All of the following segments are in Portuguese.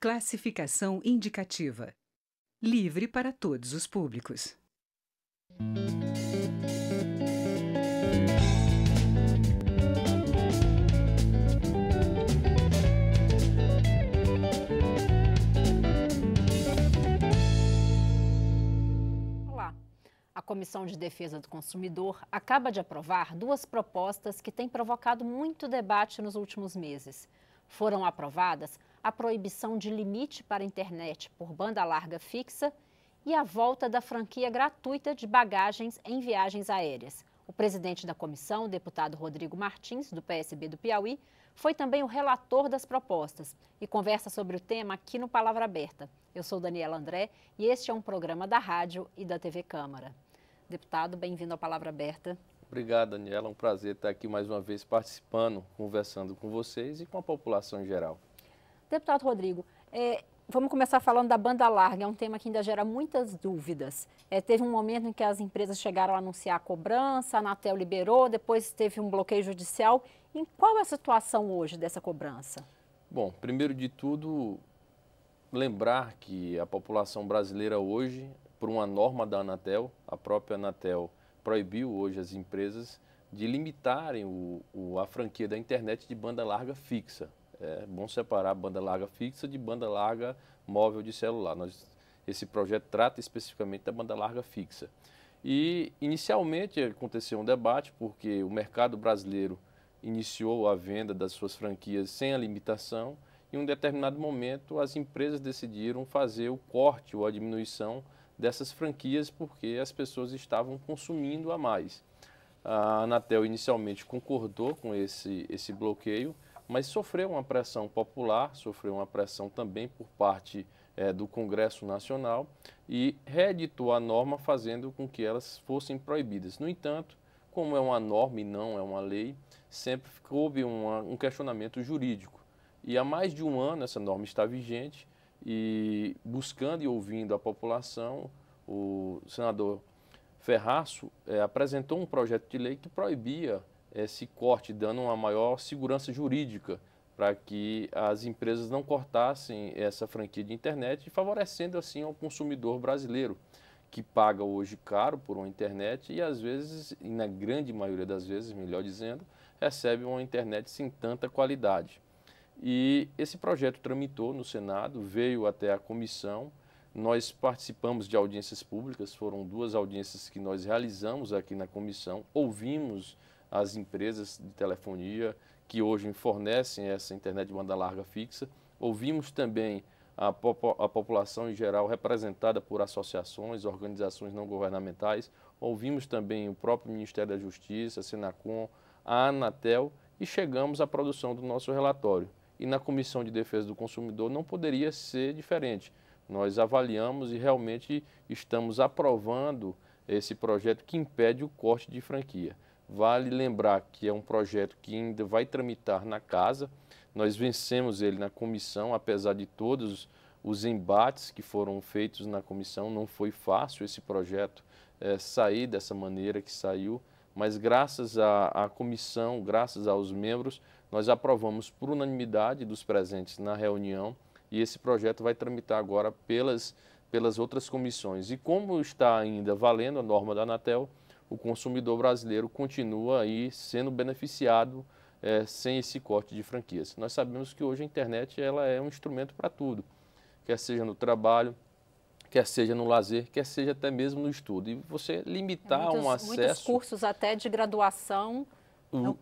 Classificação indicativa. Livre para todos os públicos. Olá. A Comissão de Defesa do Consumidor acaba de aprovar duas propostas que têm provocado muito debate nos últimos meses. Foram aprovadas a proibição de limite para a internet por banda larga fixa e a volta da franquia gratuita de bagagens em viagens aéreas. O presidente da comissão, o deputado Rodrigo Martins, do PSB do Piauí, foi também o relator das propostas e conversa sobre o tema aqui no Palavra Aberta. Eu sou Daniela André e este é um programa da rádio e da TV Câmara. Deputado, bem-vindo ao Palavra Aberta. Obrigado, Daniela. É um prazer estar aqui mais uma vez participando, conversando com vocês e com a população em geral. Deputado Rodrigo, vamos começar falando da banda larga, é um tema que ainda gera muitas dúvidas. Teve um momento em que as empresas chegaram a anunciar a cobrança, a Anatel liberou, depois teve um bloqueio judicial. Em qual é a situação hoje dessa cobrança? Bom, primeiro de tudo, lembrar que a população brasileira hoje, por uma norma da Anatel, a própria Anatel proibiu hoje as empresas de limitarem a franquia da internet de banda larga fixa. É bom separar banda larga fixa de banda larga móvel de celular. Esse projeto trata especificamente da banda larga fixa. E, inicialmente, aconteceu um debate porque o mercado brasileiro iniciou a venda das suas franquias sem a limitação e, em um determinado momento, as empresas decidiram fazer o corte ou a diminuição dessas franquias porque as pessoas estavam consumindo a mais. A Anatel inicialmente concordou com esse bloqueio, mas sofreu uma pressão popular, sofreu uma pressão também por parte do Congresso Nacional e reeditou a norma fazendo com que elas fossem proibidas. No entanto, como é uma norma e não é uma lei, sempre houve um questionamento jurídico. E há mais de um ano essa norma está vigente e buscando e ouvindo a população, o senador Ferraço apresentou um projeto de lei que proibia esse corte, dando uma maior segurança jurídica para que as empresas não cortassem essa franquia de internet e favorecendo assim ao consumidor brasileiro, que paga hoje caro por uma internet e às vezes, e na grande maioria das vezes, melhor dizendo, recebe uma internet sem tanta qualidade. E esse projeto tramitou no Senado, veio até a comissão. Nós participamos de audiências públicas, foram duas audiências que nós realizamos aqui na comissão, ouvimos as empresas de telefonia que hoje fornecem essa internet de banda larga fixa, ouvimos também a população em geral representada por associações, organizações não governamentais, ouvimos também o próprio Ministério da Justiça, a Senacom, a Anatel e chegamos à produção do nosso relatório. E na Comissão de Defesa do Consumidor não poderia ser diferente. Nós avaliamos e realmente estamos aprovando esse projeto que impede o corte de franquia. Vale lembrar que é um projeto que ainda vai tramitar na casa. Nós vencemos ele na comissão, apesar de todos os embates que foram feitos na comissão. Não foi fácil esse projeto sair dessa maneira que saiu, mas graças à comissão, graças aos membros, nós aprovamos por unanimidade dos presentes na reunião e esse projeto vai tramitar agora pelas outras comissões. E como está ainda valendo a norma da Anatel, o consumidor brasileiro continua aí sendo beneficiado sem esse corte de franquias. Nós sabemos que hoje a internet ela é um instrumento para tudo, quer seja no trabalho, quer seja no lazer, quer seja até mesmo no estudo. E você limitar um acesso... Muitos cursos até de graduação...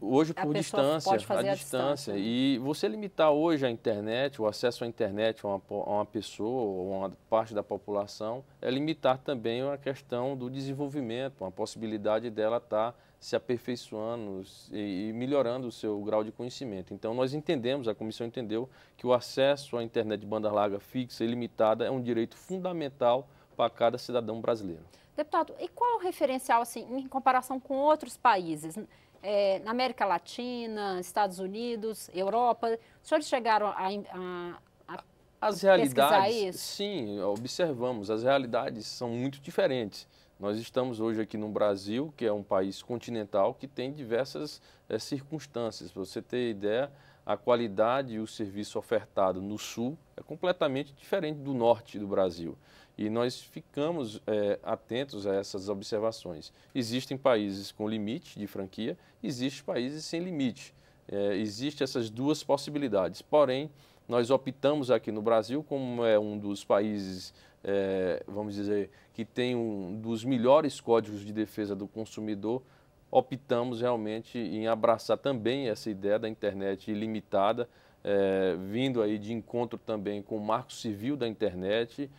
Hoje por distância, à distância. E você limitar hoje a internet, o acesso à internet a uma pessoa ou uma parte da população, é limitar também a questão do desenvolvimento, a possibilidade dela estar se aperfeiçoando e melhorando o seu grau de conhecimento. Então nós entendemos, a comissão entendeu, que o acesso à internet de banda larga fixa e ilimitada é um direito fundamental para cada cidadão brasileiro. Deputado, e qual o referencial assim, em comparação com outros países? Na América Latina, Estados Unidos, Europa, os senhores chegaram a as realidades, isso? Sim, observamos, as realidades são muito diferentes. Nós estamos hoje aqui no Brasil, que é um país continental, que tem diversas circunstâncias. Para você ter ideia, a qualidade e o serviço ofertado no sul é completamente diferente do norte do Brasil. E nós ficamos atentos a essas observações. Existem países com limite de franquia, existem países sem limite. Existem essas duas possibilidades. Porém, nós optamos aqui no Brasil, como é um dos países, vamos dizer, que tem um dos melhores códigos de defesa do consumidor, optamos realmente em abraçar também essa ideia da internet ilimitada, vindo aí de encontro também com o Marco Civil da internet,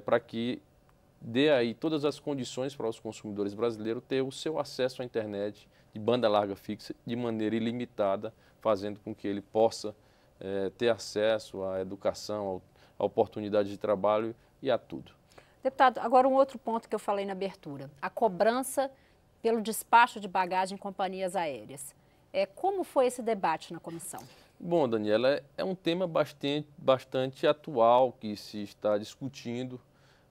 para que dê aí todas as condições para os consumidores brasileiros ter o seu acesso à internet de banda larga fixa de maneira ilimitada, fazendo com que ele possa ter acesso à educação, à oportunidade de trabalho e a tudo. Deputado, agora um outro ponto que eu falei na abertura, a cobrança pelo despacho de bagagem em companhias aéreas. Como foi esse debate na comissão? Bom, Daniela, é um tema bastante atual que se está discutindo,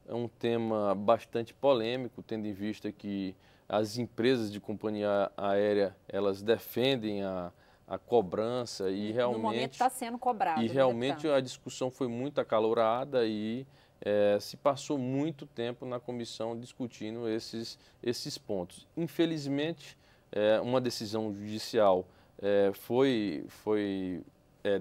é um tema bastante polêmico, tendo em vista que as empresas de companhia aérea, elas defendem a cobrança e realmente... No momento está sendo cobrado. E realmente a discussão foi muito acalorada e se passou muito tempo na comissão discutindo esses pontos. Infelizmente, uma decisão judicial foi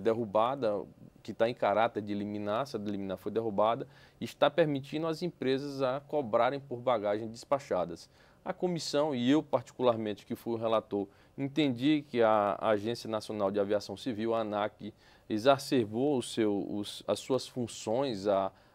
derrubada, que está em caráter de liminar, essa liminar foi derrubada, e está permitindo as empresas a cobrarem por bagagens despachadas. A comissão, e eu particularmente, que fui o relator, entendi que a Agência Nacional de Aviação Civil, a ANAC, exacerbou as suas funções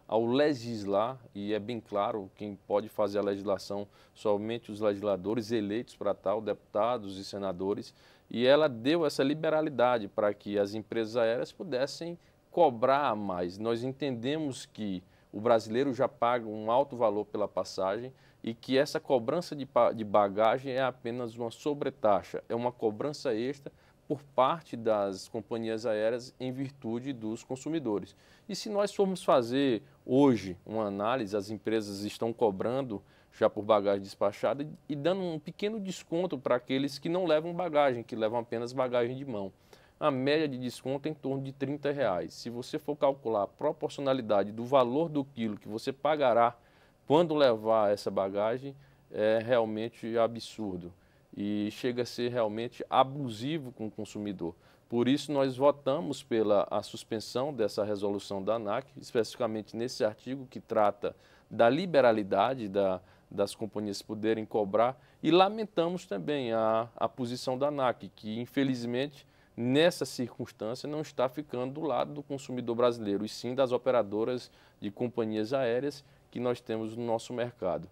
ao legislar, e é bem claro, quem pode fazer a legislação somente os legisladores eleitos para tal, deputados e senadores, e ela deu essa liberalidade para que as empresas aéreas pudessem cobrar mais. Nós entendemos que o brasileiro já paga um alto valor pela passagem e que essa cobrança de bagagem é apenas uma sobretaxa, é uma cobrança extra por parte das companhias aéreas em virtude dos consumidores. E se nós formos fazer hoje uma análise, as empresas estão cobrando já por bagagem despachada e dando um pequeno desconto para aqueles que não levam bagagem, que levam apenas bagagem de mão. A média de desconto é em torno de R$30. Se você for calcular a proporcionalidade do valor do quilo que você pagará quando levar essa bagagem, é realmente absurdo e chega a ser realmente abusivo com o consumidor. Por isso, nós votamos pela suspensão dessa resolução da ANAC, especificamente nesse artigo que trata da liberalidade das companhias poderem cobrar, e lamentamos também a posição da ANAC, que infelizmente nessa circunstância não está ficando do lado do consumidor brasileiro, e sim das operadoras de companhias aéreas que nós temos no nosso mercado.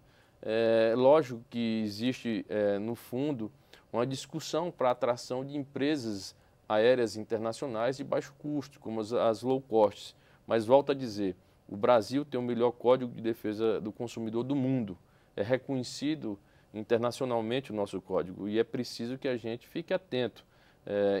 Lógico que existe, no fundo, uma discussão para a atração de empresas aéreas internacionais de baixo custo, como as low cost. Mas volto a dizer, o Brasil tem o melhor Código de Defesa do Consumidor do mundo. É reconhecido internacionalmente o nosso código e é preciso que a gente fique atento.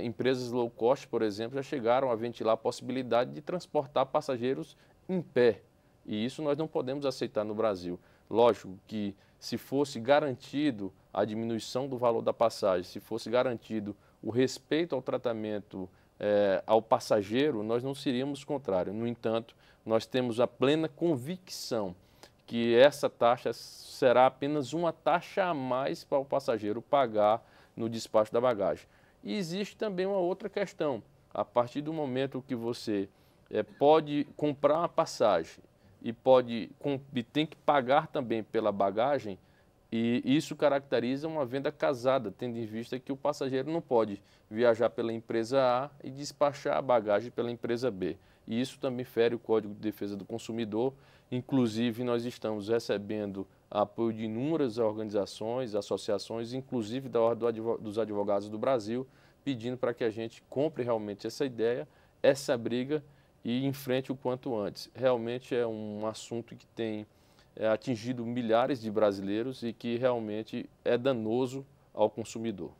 Empresas low cost, por exemplo, já chegaram a ventilar a possibilidade de transportar passageiros em pé. E isso nós não podemos aceitar no Brasil. Lógico que se fosse garantido a diminuição do valor da passagem, se fosse garantido o respeito ao tratamento ao passageiro, nós não seríamos contrários. No entanto, nós temos a plena convicção que essa taxa será apenas uma taxa a mais para o passageiro pagar no despacho da bagagem. E existe também uma outra questão. A partir do momento que você pode comprar uma passagem e tem que pagar também pela bagagem, e isso caracteriza uma venda casada, tendo em vista que o passageiro não pode viajar pela empresa A e despachar a bagagem pela empresa B. E isso também fere o Código de Defesa do Consumidor. Inclusive, nós estamos recebendo apoio de inúmeras organizações, associações, inclusive da Ordem dos Advogados do Brasil, pedindo para que a gente compre realmente essa ideia, essa briga e enfrente o quanto antes. Realmente é um assunto que tem atingido milhares de brasileiros e que realmente é danoso ao consumidor.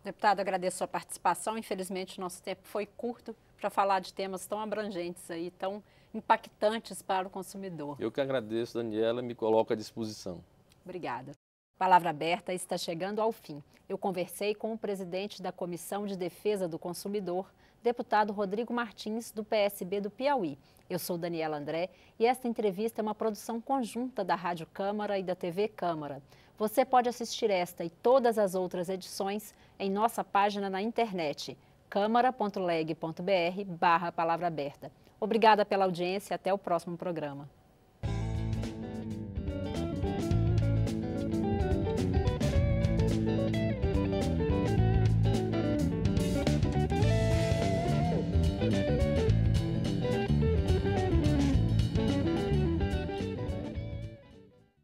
Deputado, agradeço a sua participação. Infelizmente, o nosso tempo foi curto para falar de temas tão abrangentes aí, tão impactantes para o consumidor. Eu que agradeço, Daniela, e me coloco à disposição. Obrigada. Palavra Aberta está chegando ao fim. Eu conversei com o presidente da Comissão de Defesa do Consumidor, deputado Rodrigo Martins, do PSB do Piauí. Eu sou Daniela André e esta entrevista é uma produção conjunta da Rádio Câmara e da TV Câmara. Você pode assistir esta e todas as outras edições em nossa página na internet, câmara.leg.br/palavra aberta. Obrigada pela audiência e até o próximo programa.